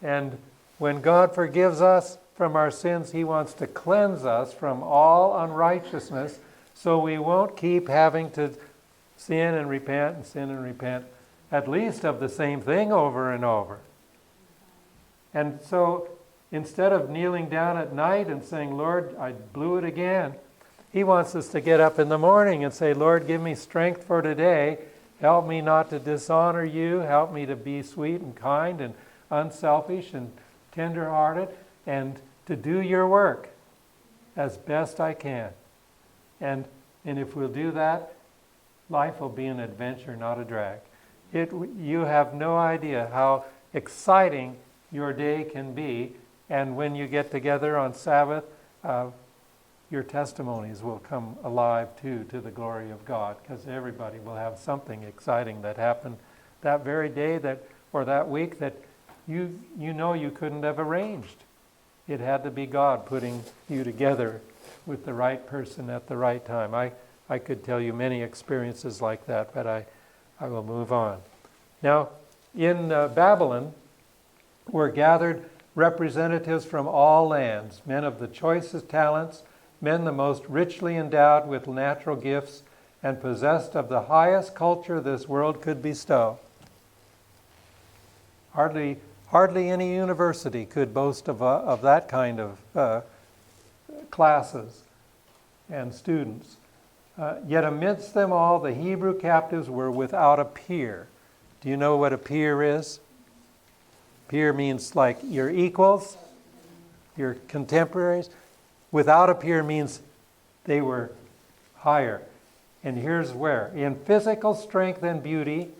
And when God forgives us from our sins, He wants to cleanse us from all unrighteousness, so we won't keep having to sin and repent, at least of the same thing over and over. And so instead of kneeling down at night and saying, "Lord, I blew it again," He wants us to get up in the morning and say, "Lord, give me strength for today. Help me not to dishonor you. Help me to be sweet and kind and unselfish and tender-hearted, and to do your work as best I can." And if we'll do that, life will be an adventure, not a drag. You have no idea how exciting your day can be, and when you get together on Sabbath, your testimonies will come alive too, to the glory of God, because everybody will have something exciting that happened that very day or that week that you know you couldn't have arranged. It had to be God putting you together with the right person at the right time. I could tell you many experiences like that, but I will move on. Now, in Babylon were gathered representatives from all lands, men of the choicest talents, men the most richly endowed with natural gifts, and possessed of the highest culture this world could bestow. Hardly any university could boast of that kind of classes and students. Yet amidst them all, the Hebrew captives were without a peer. Do you know what a peer is? Peer means like your equals, your contemporaries. Without a peer means they were higher. And here's where. In physical strength and beauty,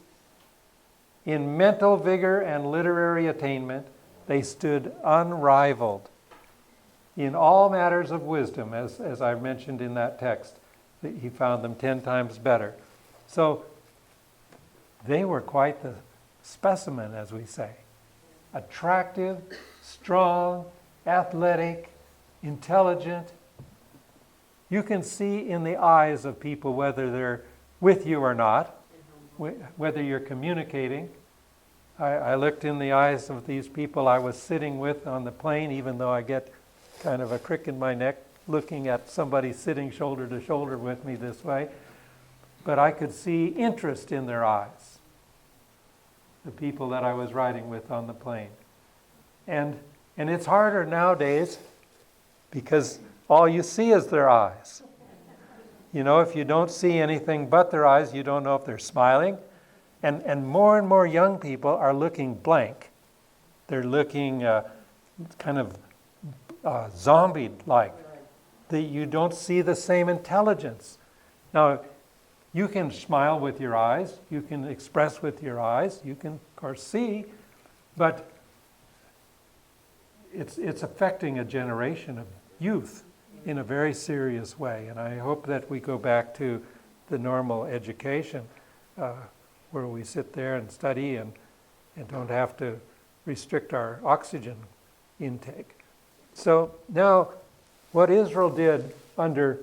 in mental vigor and literary attainment, they stood unrivaled. In all matters of wisdom, as I mentioned in that text, he found them 10 times better. So they were quite the specimen, as we say. Attractive, strong, athletic, intelligent. You can see in the eyes of people whether they're with you or not, whether you're communicating. I looked in the eyes of these people I was sitting with on the plane, even though I get kind of a crick in my neck looking at somebody sitting shoulder to shoulder with me this way. But I could see interest in their eyes, the people that I was riding with on the plane. And it's harder nowadays because all you see is their eyes. You know, if you don't see anything but their eyes, you don't know if they're smiling. And more young people are looking blank. They're looking kind of zombie-like. You don't see the same intelligence. Now, you can smile with your eyes. You can express with your eyes. You can, of course, see. But it's affecting a generation of youth in a very serious way. And I hope that we go back to the normal education where we sit there and study and don't have to restrict our oxygen intake. So now, what Israel did under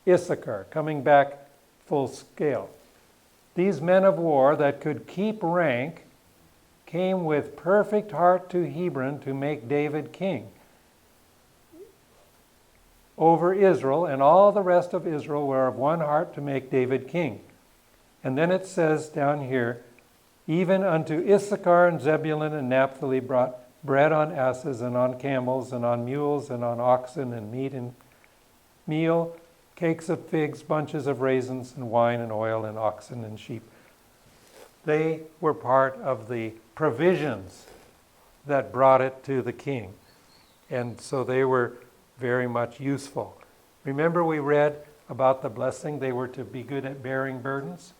Issachar, coming back full scale. These men of war that could keep rank came with perfect heart to Hebron to make David king over Israel, and all the rest of Israel were of one heart to make David king. And then it says down here, even unto Issachar and Zebulun and Naphtali brought bread on asses and on camels and on mules and on oxen and meat and meal, cakes of figs, bunches of raisins and wine and oil and oxen and sheep. They were part of the provisions that brought it to the king. And so they were very much useful. Remember we read about the blessing they were to be good at bearing burdens?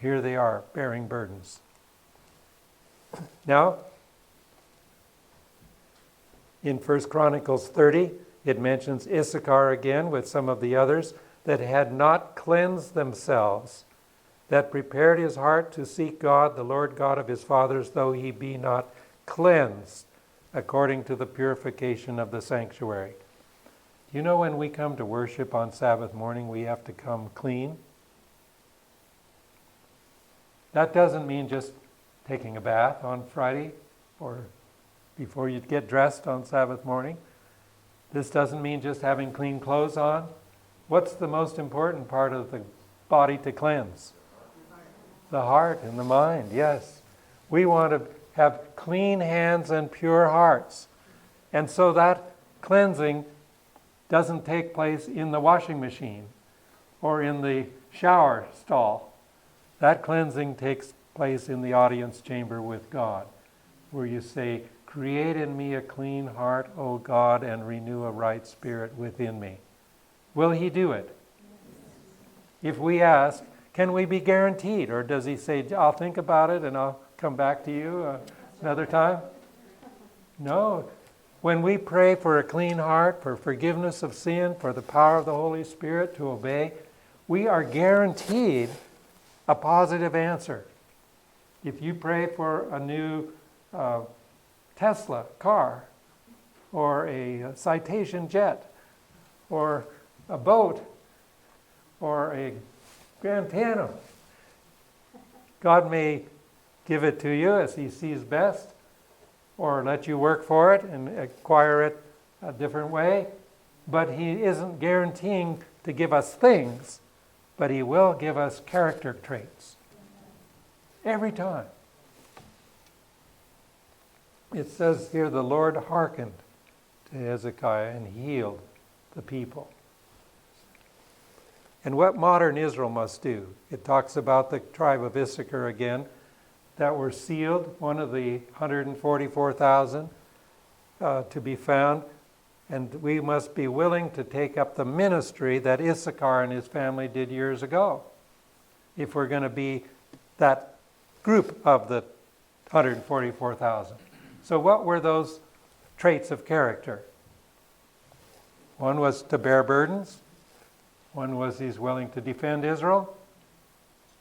Here they are, bearing burdens. Now, in 1 Chronicles 30, it mentions Issachar again with some of the others that had not cleansed themselves, that prepared his heart to seek God, the Lord God of his fathers, though he be not cleansed, according to the purification of the sanctuary. You know, when we come to worship on Sabbath morning, we have to come clean. That doesn't mean just taking a bath on Friday or before you get dressed on Sabbath morning. This doesn't mean just having clean clothes on. What's the most important part of the body to cleanse? The heart and the mind, yes. We want to have clean hands and pure hearts. And so that cleansing doesn't take place in the washing machine or in the shower stall. That cleansing takes place in the audience chamber with God, where you say, "Create in me a clean heart, O God, and renew a right spirit within me." Will he do it? If we ask, can we be guaranteed? Or does he say, "I'll think about it and I'll come back to you another time"? No. When we pray for a clean heart, for forgiveness of sin, for the power of the Holy Spirit to obey, we are guaranteed a positive answer. If you pray for a new Tesla car, or a Citation jet, or a boat, or a grand piano, God may give it to you as he sees best, or let you work for it and acquire it a different way. But he isn't guaranteeing to give us things, but he will give us character traits. Every time. It says here, the Lord hearkened to Hezekiah and healed the people. And what modern Israel must do. It talks about the tribe of Issachar again, that were sealed, one of the 144,000 to be found. And we must be willing to take up the ministry that Issachar and his family did years ago, if we're going to be that group of the 144,000. So what were those traits of character? One was to bear burdens. One was he's willing to defend Israel.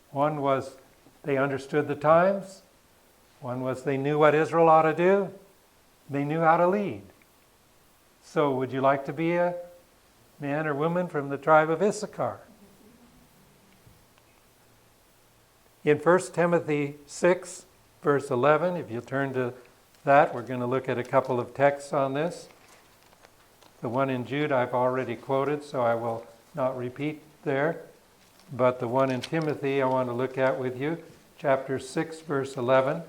One was they understood the times. One was they knew what Israel ought to do. They knew how to lead. So would you like to be a man or woman from the tribe of Issachar? In 1 Timothy 6, verse 11, if you turn to that, we're going to look at a couple of texts on this. The one in Jude I've already quoted, so I will not repeat there. But the one in Timothy I want to look at with you, chapter 6, verse 11.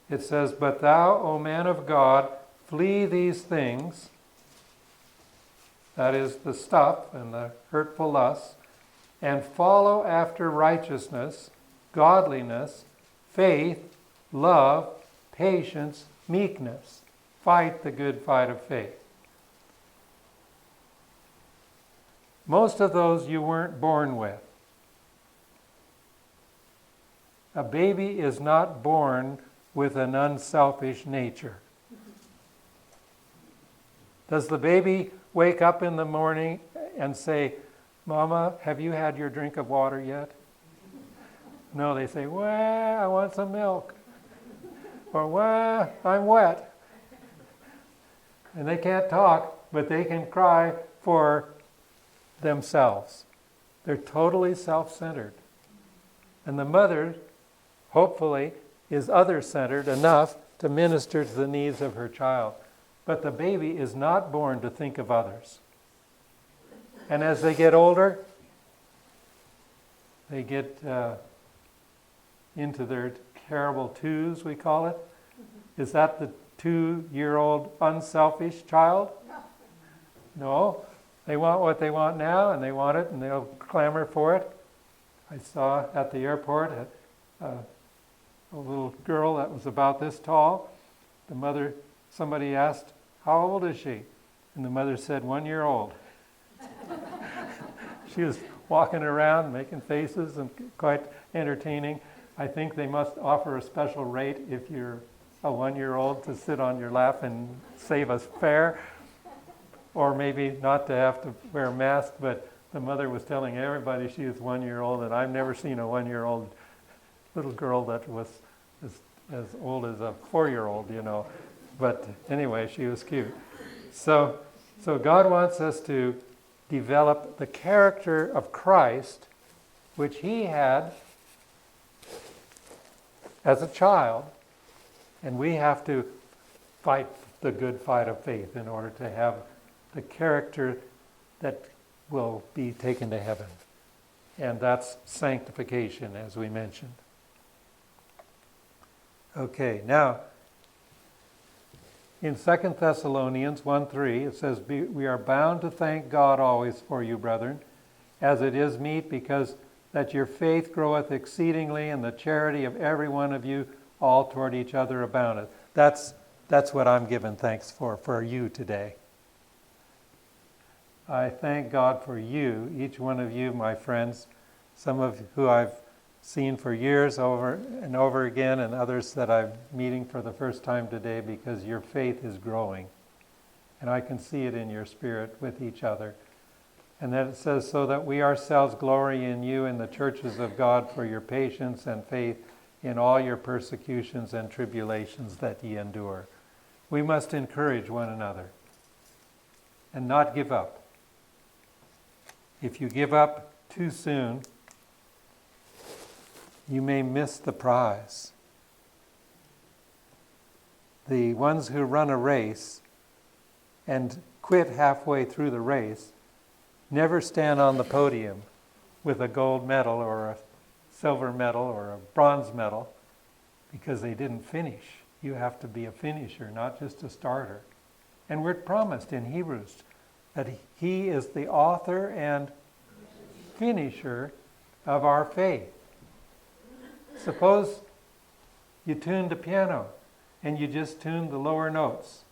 It says, "But thou, O man of God, flee these things," that is the stuff and the hurtful lusts, "and follow after righteousness, godliness, faith, love, patience, meekness. Fight the good fight of faith." Most of those you weren't born with. A baby is not born with an unselfish nature. Does the baby wake up in the morning and say, "Mama, have you had your drink of water yet?" No, they say, "Well, I want some milk." Or, "Well, I'm wet." And they can't talk, but they can cry for themselves. They're totally self-centered. And the mother, hopefully, is other-centered enough to minister to the needs of her child. But the baby is not born to think of others. And as they get older, they get into their terrible twos, we call it. Is that the 2-year-old unselfish child? No. They want what they want now, and they want it, and they'll clamor for it. I saw at the airport a little girl that was about this tall. The mother, somebody asked, "How old is she?" And the mother said, 1 year old. She was walking around, making faces, and quite entertaining. I think they must offer a special rate if you're a 1-year-old to sit on your lap and save us fare, or maybe not to have to wear a mask. But the mother was telling everybody she was 1-year-old, and I've never seen a 1-year-old little girl that was as old as a 4-year-old, But anyway, she was cute. So God wants us to develop the character of Christ, which he had as a child, and we have to fight the good fight of faith in order to have the character that will be taken to heaven. And that's sanctification, as we mentioned. Okay, now, in 2 Thessalonians 1:3, it says, "We are bound to thank God always for you, brethren, as it is meet, because that your faith groweth exceedingly, and the charity of every one of you all toward each other aboundeth." That's what I'm giving thanks for you today. I thank God for you, each one of you, my friends, some of who I've seen for years over and over again, and others that I'm meeting for the first time today, because your faith is growing. And I can see it in your spirit with each other. And then it says, "So that we ourselves glory in you in the churches of God for your patience and faith in all your persecutions and tribulations that ye endure." We must encourage one another and not give up. If you give up too soon, you may miss the prize. The ones who run a race and quit halfway through the race never stand on the podium with a gold medal or a silver medal or a bronze medal, because they didn't finish. You have to be a finisher, not just a starter. And we're promised in Hebrews that he is the author and finisher of our faith. Suppose you tuned a piano and you just tuned the lower notes,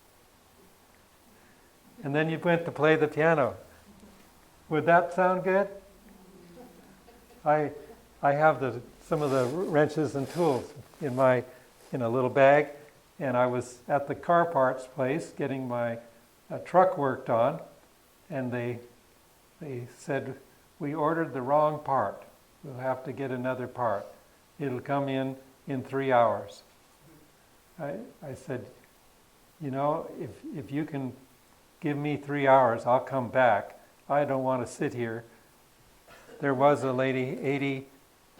and then you went to play the piano. Would that sound good? I have some of the wrenches and tools in a little bag, and I was at the car parts place getting my truck worked on, and they said, "We ordered the wrong part. We'll have to get another part. It'll come in 3 hours." I said, if you can give me 3 hours, I'll come back. I don't want to sit here. There was a lady,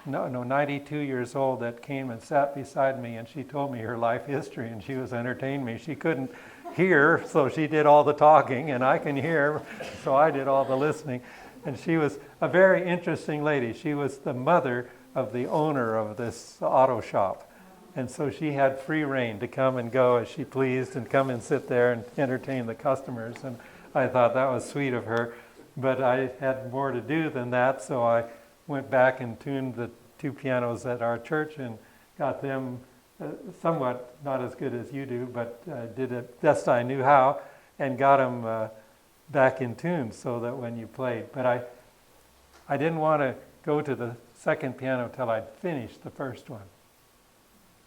92 years old, that came and sat beside me, and she told me her life history, and she was entertaining me. She couldn't hear, so she did all the talking, and I can hear, so I did all the listening. And she was a very interesting lady. She was the mother of the owner of this auto shop. And so she had free rein to come and go as she pleased and come and sit there and entertain the customers. And I thought that was sweet of her. But I had more to do than that, so I went back and tuned the 2 pianos at our church and got them somewhat, not as good as you do, but did it best I knew how, and got them back in tune so that when you played. But I didn't want to go to the second piano till I'd finished the first one.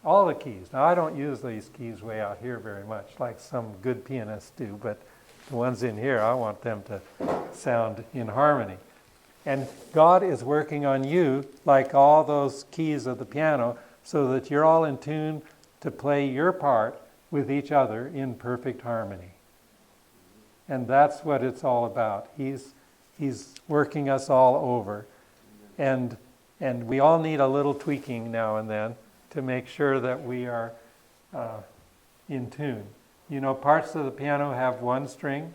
All the keys. Now, I don't use these keys way out here very much, like some good pianists do, but the ones in here, I want them to sound in harmony. And God is working on you, like all those keys of the piano, so that you're all in tune to play your part with each other in perfect harmony. And that's what it's all about. He's working us all over. And we all need a little tweaking now and then to make sure that we are in tune. Parts of the piano have 1 string,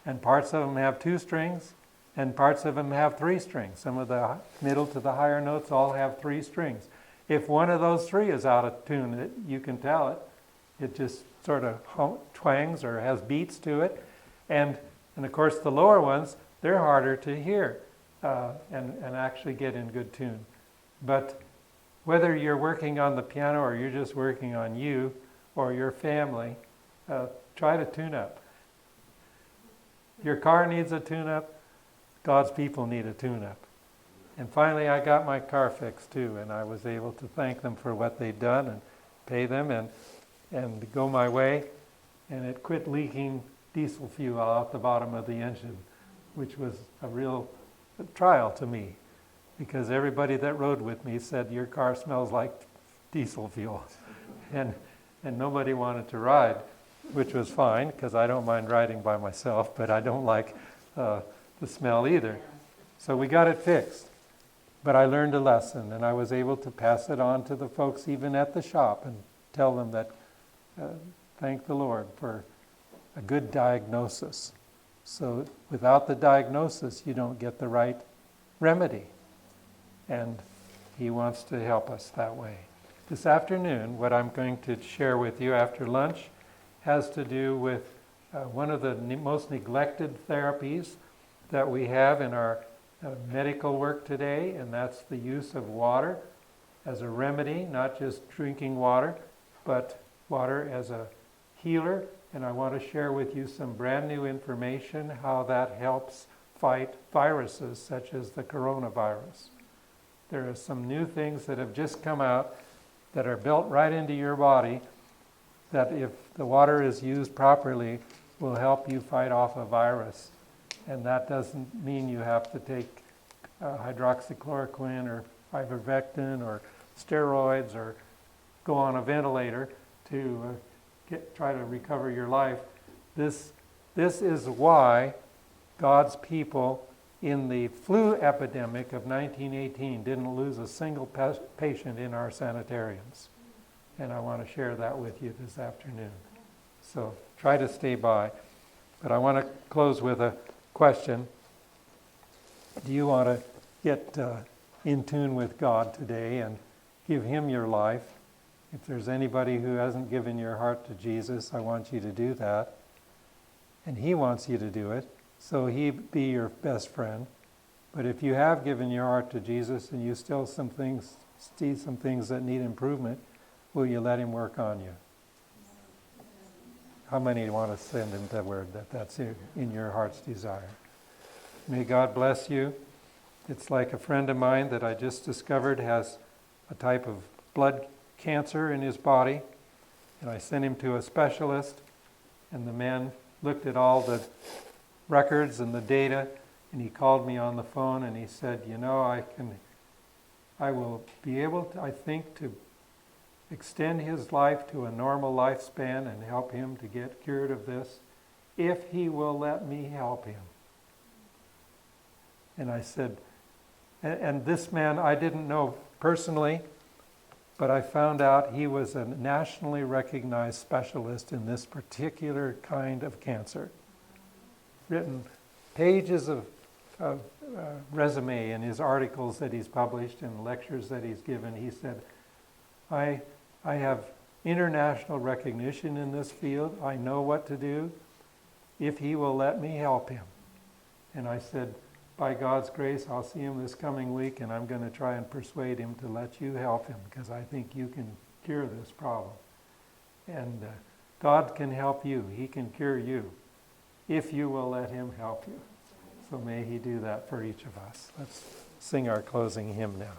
and parts of them have 2 strings, and parts of them have 3 strings. Some of the middle to the higher notes all have 3 strings. If one of those 3 is out of tune, you can tell it. It just sort of twangs or has beats to it. And of course, the lower ones, they're harder to hear and actually get in good tune. But whether you're working on the piano or you're just working on you or your family, try to tune up. Your car needs a tune-up. God's people need a tune-up. And finally I got my car fixed too, and I was able to thank them for what they'd done and pay them and go my way. And it quit leaking diesel fuel out the bottom of the engine, which was a real trial to me, because everybody that rode with me said, your car smells like diesel fuel. And nobody wanted to ride, which was fine, because I don't mind riding by myself, but I don't like the smell either. So we got it fixed. But I learned a lesson, and I was able to pass it on to the folks even at the shop and tell them that thank the Lord for a good diagnosis. So without the diagnosis, you don't get the right remedy. And He wants to help us that way. This afternoon, what I'm going to share with you after lunch has to do with one of the most neglected therapies that we have in our medical work today, and that's the use of water as a remedy, not just drinking water, but water as a healer. And I want to share with you some brand new information, how that helps fight viruses such as the coronavirus. There are some new things that have just come out that are built right into your body that, if the water is used properly, will help you fight off a virus. And that doesn't mean you have to take hydroxychloroquine or ivermectin or steroids or go on a ventilator to try to recover your life. This is why God's people in the flu epidemic of 1918 didn't lose a single patient in our sanitariums. And I want to share that with you this afternoon. So try to stay by. But I want to close with a question. Do you want to get in tune with God today and give Him your life? If there's anybody who hasn't given your heart to Jesus, I want you to do that. And He wants you to do it, so He be your best friend. But if you have given your heart to Jesus and you still see some things that need improvement, will you let Him work on you? How many want to send Him the word that that's in your heart's desire? May God bless you. It's like a friend of mine that I just discovered has a type of blood cancer in his body, and I sent him to a specialist, and the man looked at all the records and the data, and he called me on the phone and he said, I will be able to, I think, to extend his life to a normal lifespan and help him to get cured of this, if he will let me help him. And I said, and this man I didn't know personally, but I found out he was a nationally recognized specialist in this particular kind of cancer. Written pages of resume in his articles that he's published and lectures that he's given. He said, I have international recognition in this field. I know what to do if he will let me help him. And I said, by God's grace, I'll see him this coming week, and I'm going to try and persuade him to let you help him, because I think you can cure this problem. And God can help you. He can cure you if you will let Him help you. So may He do that for each of us. Let's sing our closing hymn now.